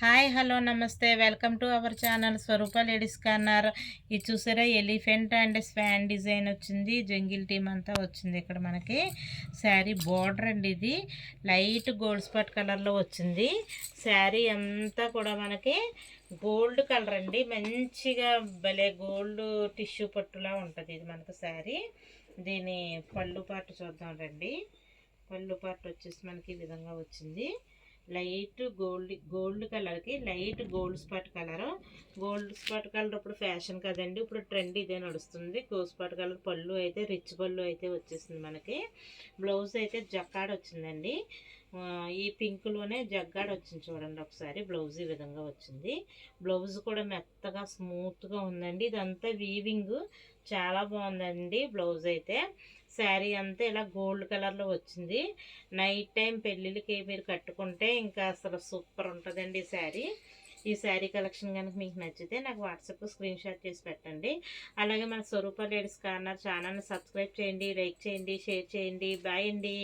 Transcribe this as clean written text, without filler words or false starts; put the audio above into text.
Hi hello నమస్తే welcome to our channel Swaroopa ladies corner. ఇది చూసారా, ఎలిఫెంట్ అండ్ స్వాన్ డిజైన్ వచ్చింది. జంగిల్ టీమ్ అంతా వచ్చింది. ఇక్కడ మనకి శారీ బార్డర్ అండి, ఇది లైట్ గోల్డ్ స్పాట్ కలర్లో వచ్చింది. శారీ అంతా కూడా మనకి గోల్డ్ కలర్ అండి, మంచిగా భలే గోల్డ్ టిష్యూ పట్టులా ఉంటుంది ఇది మనకి శారీ. దీని పళ్ళు పాటు చూద్దాం రండి. పళ్ళు పాటు వచ్చేసి మనకి ఈ విధంగా వచ్చింది. లైట్ గోల్డ్ కలర్కి లైట్ గోల్డ్ స్పాట్ కలర్ ఇప్పుడు ఫ్యాషన్ కదండి, ఇప్పుడు ట్రెండ్ ఇదే నడుస్తుంది. గోల్డ్ స్పాట్ కలర్ పళ్ళు అయితే రిచ్ పళ్ళు అయితే వచ్చేసింది మనకి. బ్లౌజ్ అయితే జక్కాడ్ వచ్చిందండి. ఈ పింక్లోనే జగ్గాడ్ వచ్చింది చూడండి ఒకసారి. బ్లౌజ్ ఈ విధంగా వచ్చింది. బ్లౌజ్ కూడా మెత్తగా స్మూత్గా ఉందండి. ఇదంతా వీవింగ్ చాలా బాగుందండి. బ్లౌజ్ అయితే శారీ అంతా ఇలా గోల్డ్ కలర్లో వచ్చింది. నైట్ టైం పెళ్ళిళ్ళకి మీరు కట్టుకుంటే ఇంకా అసలు సూపర్ ఉంటుందండి ఈ శారీ. ఈ శారీ కలెక్షన్ కనుక మీకు నచ్చితే నాకు వాట్సాప్ స్క్రీన్ షాట్ చేసి పెట్టండి. అలాగే మన స్వరూప లేడీస్ కార్నర్ ఛానల్ని సబ్స్క్రైబ్ చేయండి, లైక్ చేయండి, షేర్ చేయండి. బాయ్ అండి.